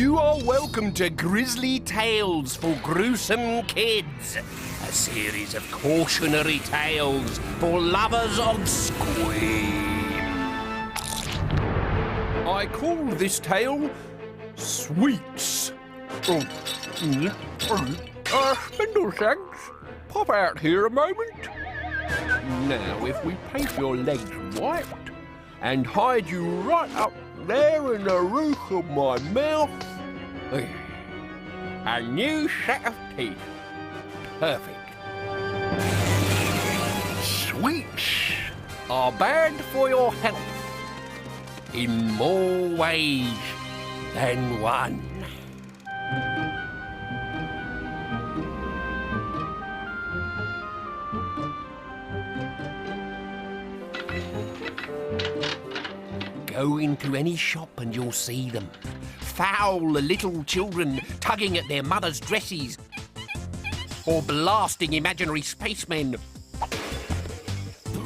You are welcome to Grizzly Tales for Gruesome Kids, a series of cautionary tales for lovers of squeam. I call this tale Sweets. Spindleshanks, pop out here a moment. Now, if we paint your legs white and hide you right up there in the roof of my mouth, a new set of teeth. Perfect. Sweets are bad for your health in more ways than one. Go into any shop and you'll see them. Foul little children tugging at their mothers' dresses, or blasting imaginary spacemen,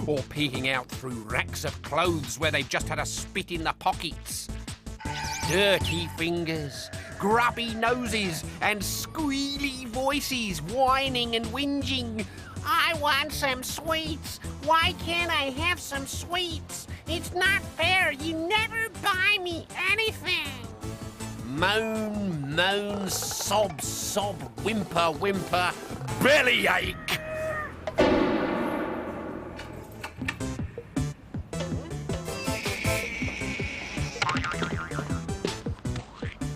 or peeking out through racks of clothes where they've just had a spit in the pockets. Dirty fingers, grubby noses, and squealy voices whining and whinging. I want some sweets. Why can't I have some sweets? It's not fair. You never buy me anything. Moan, moan, sob, sob, whimper, whimper, bellyache.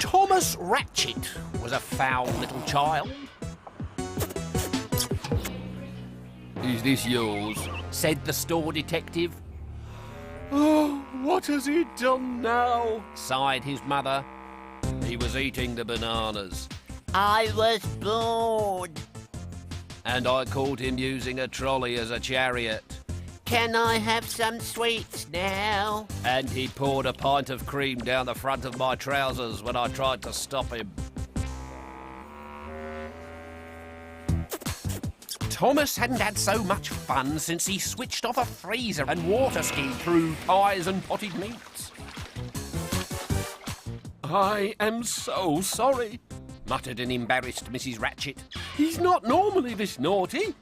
Thomas Ratchet was a foul little child. "Is this yours?" said the store detective. "Oh, what has he done now?" sighed his mother. He was eating the bananas. I was bored. And I caught him using a trolley as a chariot. Can I have some sweets now? And he poured a pint of cream down the front of my trousers when I tried to stop him. Thomas hadn't had so much fun since he switched off a freezer and water skied through pies and potted meats. "I am so sorry," muttered an embarrassed Mrs. Ratchet. "He's not normally this naughty."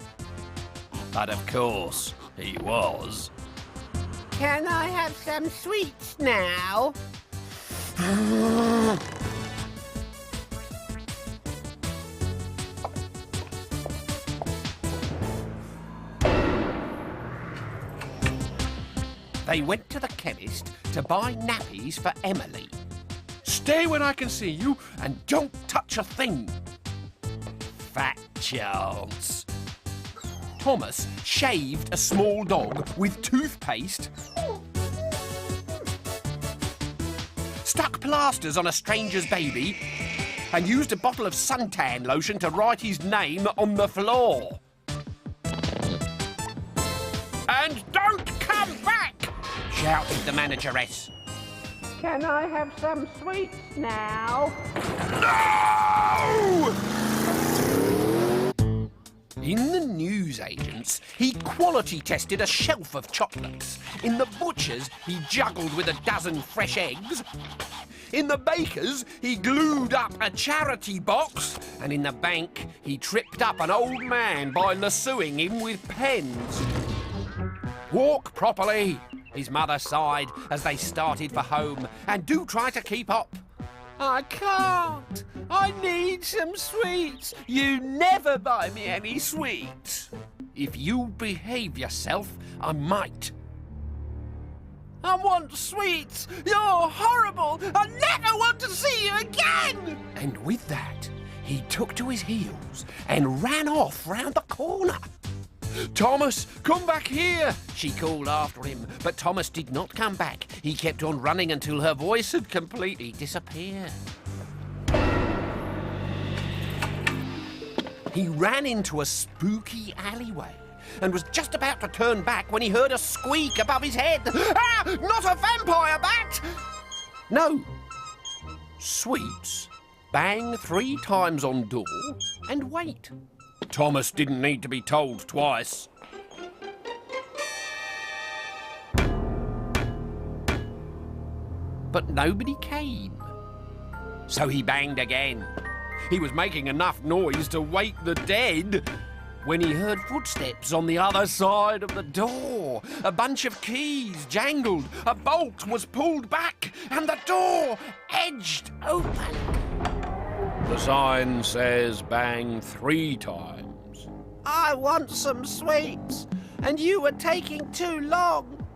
But of course, he was. Can I have some sweets now? They went to the chemist to buy nappies for Emily. "Stay when I can see you and don't touch a thing." Fat chance. Thomas shaved a small dog with toothpaste, stuck plasters on a stranger's baby, and used a bottle of suntan lotion to write his name on the floor. "And don't come back!" shouted the manageress. Can I have some sweets now? No! In the newsagents, he quality tested a shelf of chocolates. In the butcher's, he juggled with a dozen fresh eggs. In the baker's, he glued up a charity box. And in the bank, he tripped up an old man by lassoing him with pens. "Walk properly," his mother sighed as they started for home. "And do try to keep up." "I can't. I need some sweets. You never buy me any sweets." "If you behave yourself, I might." "I want sweets. You're horrible. I never want to see you again." And with that, he took to his heels and ran off round the corner. "Thomas, come back here," she called after him, but Thomas did not come back. He kept on running until her voice had completely disappeared. He ran into a spooky alleyway and was just about to turn back when he heard a squeak above his head. "Ah! Not a vampire bat!" No. Sweets. Bang 3 times on door and wait. Thomas didn't need to be told twice. But nobody came. So he banged again. He was making enough noise to wake the dead when he heard footsteps on the other side of the door. A bunch of keys jangled, a bolt was pulled back, and the door edged open. The sign says bang 3 times. I want some sweets, and you were taking too long.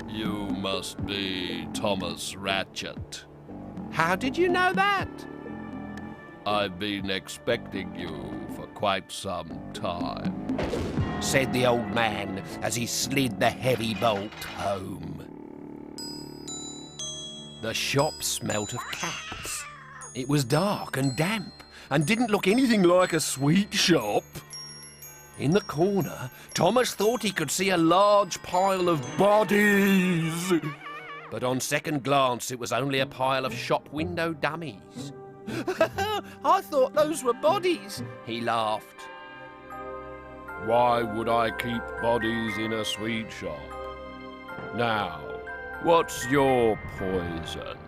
You must be Thomas Ratchet. How did you know that? I've been expecting you for quite some time, said the old man as he slid the heavy bolt home. The shop smelt of cats. It was dark and damp and didn't look anything like a sweet shop. In the corner, Thomas thought he could see a large pile of bodies. But on second glance, it was only a pile of shop window dummies. I thought those were bodies, he laughed. Why would I keep bodies in a sweet shop? Now, what's your poison?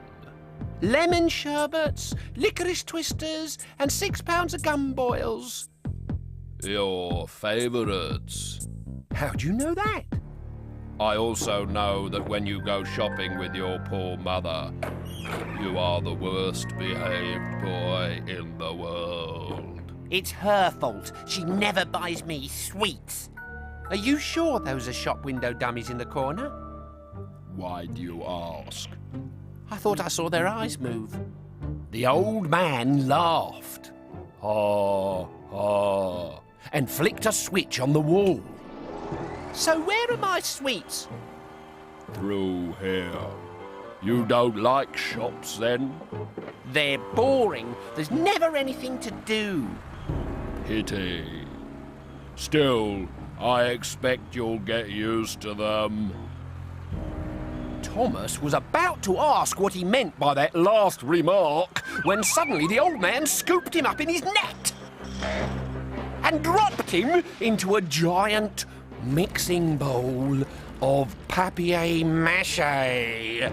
Lemon sherbets, licorice twisters, and 6 pounds of gum boils. Your favourites? How'd you know that? I also know that when you go shopping with your poor mother, you are the worst behaved boy in the world. It's her fault. She never buys me sweets. Are you sure those are shop window dummies in the corner? Why do you ask? I thought I saw their eyes move. The old man laughed. Ha, ha. And flicked a switch on the wall. So where are my sweets? Through here. You don't like shops, then? They're boring. There's never anything to do. Pity. Still, I expect you'll get used to them. Thomas was about to ask what he meant by that last remark when suddenly the old man scooped him up in his net and dropped him into a giant mixing bowl of papier-mâché.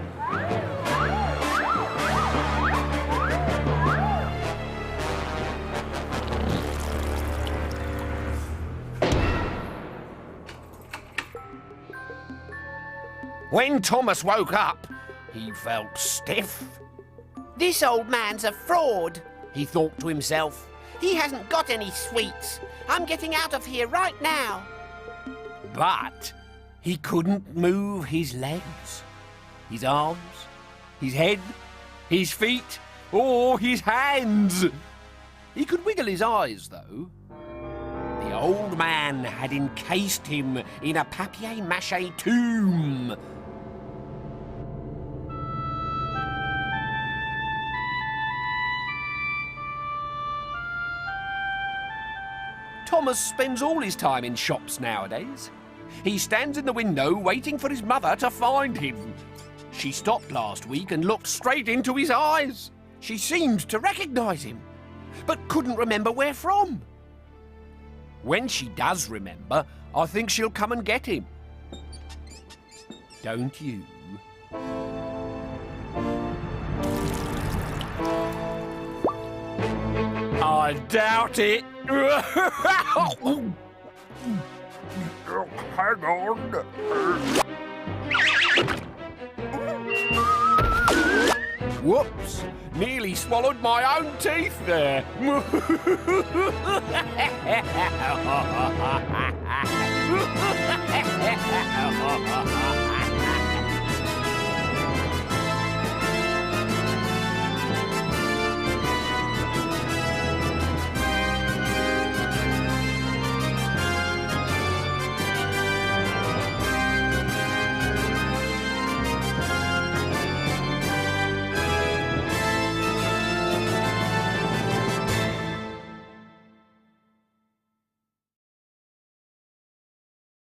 When Thomas woke up, he felt stiff. This old man's a fraud, He thought to himself. He hasn't got any sweets. I'm getting out of here right now. But he couldn't move his legs, his arms, his head, his feet, or his hands. He could wiggle his eyes, though. The old man had encased him in a papier-mâché tomb. Thomas spends all his time in shops nowadays. He stands in the window waiting for his mother to find him. She stopped last week and looked straight into his eyes. She seemed to recognise him, but couldn't remember where from. When she does remember, I think she'll come and get him. Don't you? I doubt it. Hang on. Whoops! Nearly swallowed my own teeth there.